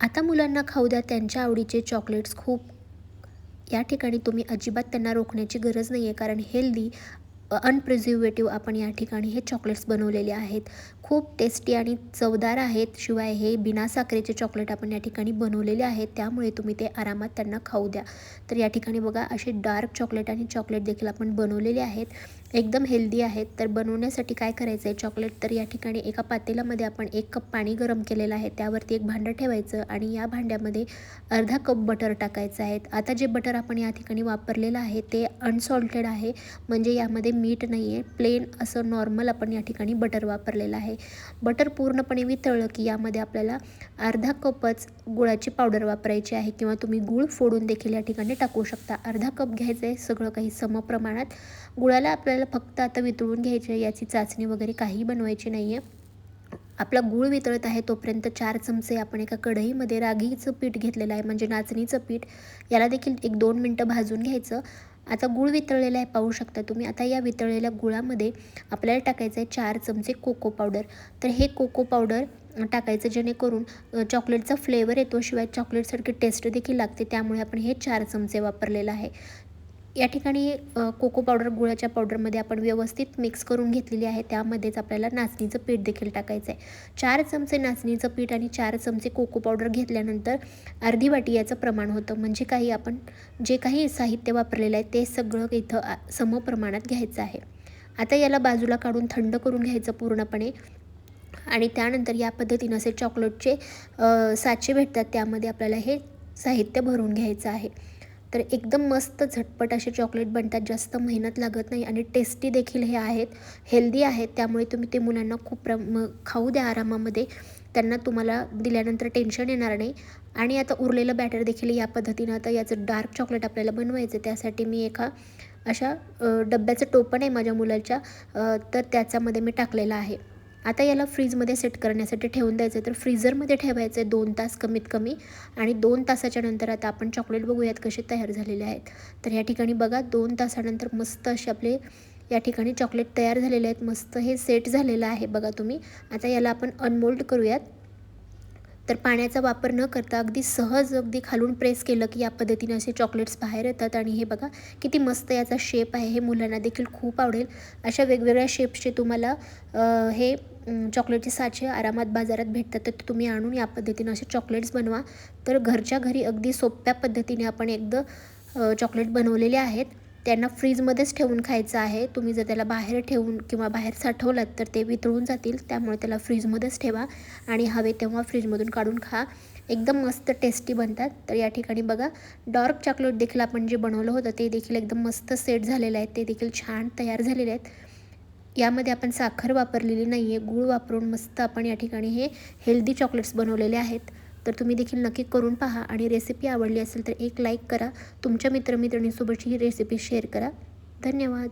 आता मुलांना खाऊ द्या त्यांच्या आवडीचे चॉकलेट्स खूप. या ठिकाणी तुम्ही अजिबात त्यांना रोखण्याची गरज नाही आहे, कारण हेल्दी अनप्रिझर्वेटिव्ह आपण या ठिकाणी हे चॉकलेट्स बनवलेले आहेत. खूप टेस्टी आणि चवदार आहेत. शिवाय हे बिना साखरेचे चॉकलेट आपण या ठिकाणी बनवलेले आहेत, त्यामुळे तुम्ही ते आरामात त्यांना खाऊ द्या. तर या ठिकाणी बघा असे डार्क चॉकलेट आणि चॉकलेट देखील आपण बनवलेले आहेत. एकदम हेल्दी आहेत. तर बनवण्यासाठी काय करायचं आहे चॉकलेट, तर या ठिकाणी एका पातेल्यामध्ये आपण 1 कप पाणी गरम केलेलं आहे. त्यावरती एक भांडं ठेवायचं आणि या भांड्यामध्ये अर्धा कप बटर टाकायचं आहे. आता जे बटर आपण या ठिकाणी वापरलेलं आहे ते अनसॉल्टेड आहे, म्हणजे यामध्ये मीठ नाही आहे. प्लेन असं नॉर्मल आपण या ठिकाणी बटर वापरलेलं आहे. बटर पूर्णपणे वितळलं की यामध्ये आपल्याला अर्धा कपच गुळाची पावडर वापरायची आहे, किंवा तुम्ही गूळ फोडून देखील या ठिकाणी टाकू शकता. अर्धा कप घ्यायचं आहे, सगळं काही समप्रमाणात. गुळाला आपल्याला फक्त आता वितळून घ्यायचं आहे, याची चाचणी वगैरे काही बनवायची नाही आहे. आपला गूळ वितळत आहे तोपर्यंत 4 चमचे आपण एका कढईमध्ये रागीचं पीठ घेतलेलं आहे, म्हणजे नाचणीचं पीठ. याला देखील 1-2 मिनटं भाजून घ्यायचं. आता गूळ वितळलेला आहे पाहू शकता तुम्ही. आता या वितळलेल्या गुळामध्ये आपल्याला टाकायचं आहे 4 चमचे कोको पावडर. तर हे कोको पावडर टाकायचं, जेणेकरून चॉकलेटचा फ्लेवर येतो, शिवाय चॉकलेटसारखी टेस्ट देखील लागते. त्यामुळे आपण हे 4 चमचे वापरलेलं आहे. या ठिकाणी कोको पावडर गुळाच्या पावडरमध्ये आपण व्यवस्थित मिक्स करून घेतलेली आहे. त्यामध्येच आपल्याला नाचणीचं पीठ देखील टाकायचं आहे. 4 चमचे नाचणीचं पीठ आणि 4 चमचे कोको पावडर घेतल्यानंतर अर्धी वाटी याचं प्रमाण होतं. म्हणजे काही आपण जे काही साहित्य वापरलेलं आहे ते सगळं इथं समप्रमाणात घ्यायचं आहे. आता याला बाजूला काढून थंड करून घ्यायचं पूर्णपणे. आणि त्यानंतर या पद्धतीनं असे चॉकलेटचे साचे भेटतात, त्यामध्ये आपल्याला हे साहित्य भरून घ्यायचं आहे. तर एकदम मस्त झटपट असे चॉकलेट बनतात, जास्त मेहनत लागत नाही आणि टेस्टी देखील हे आहेत, हेल्दी आहेत. त्यामुळे तुम्ही ते मुलांना खूप खाऊ द्या आरामामध्ये. त्यांना तुम्हाला दिल्यानंतर टेन्शन येणार नाही. आणि आता उरलेलं बॅटर देखील या पद्धतीनं, आता याचं डार्क चॉकलेट आपल्याला बनवायचं. त्यासाठी मी एका अशा डब्याचं टोपण आहे माझ्या मुलाच्या, तर त्याच्यामध्ये मी टाकलेलं आहे. आता याला फ्रीजमध्ये सेट करण्यासाठी ठेवून द्यायचं. तर फ्रीझरमध्ये ठेवायचं आहे 2 तास कमीत कमी. आणि 2 तासाच्या नंतर आता आपण चॉकलेट बघूयात कसे तयार झालेले आहेत. तर या ठिकाणी बघा 2 तासानंतर मस्त असे आपले या ठिकाणी चॉकलेट तयार झालेले आहेत. मस्त हे सेट झालेलं आहे बघा तुम्ही. आता याला आपण अनमोल्ड करूयात. तर पाण्याचा वापर न करता अगदी सहज, अगदी खालून प्रेस केलं की या पद्धतीने असे चॉकलेट्स बाहेर येतात. आणि हे बघा किती मस्त याचा शेप आहे. हे मुलांना देखील खूप आवडेल. अशा वेगवेगळ्या शेप्सचे तुम्हाला हे चॉकलेटचे साचे आरामात बाजारात भेटतात. तर तुम्ही आणून या पद्धतीनं असे चॉकलेट्स बनवा. तर घरच्या घरी अगदी सोप्या पद्धतीने आपण एकदा चॉकलेट बनवलेले आहेत. त्यांना फ्रीजमध्येच ठेवून खायचं आहे. तुम्ही जर त्याला बाहेर ठेवून किंवा बाहेर साठवलात तर ते वितळून जातील. त्यामुळे त्याला फ्रीजमध्येच ठेवा आणि हवे तेव्हा फ्रीजमधून काढून खा. एकदम मस्त टेस्टी बनतात. तर या ठिकाणी बघा डार्क चॉकलेट देखील आपण जे बनवलं होतं ते देखील एकदम मस्त सेट झालेलं आहे. ते देखील छान तयार झालेले आहेत. यामध्ये आपण साखर वापरलेली नाही आहे, गूळ वापरून मस्त आपण या ठिकाणी हे हेल्दी चॉकलेट्स बनवलेले आहेत. तर तुम्ही देखील नक्की करून पहा. आणि रेसिपी आवडली असेल तर एक लाईक करा. तुमच्या मित्रमैत्रिणींसोबतची ही रेसिपी शेअर करा. धन्यवाद.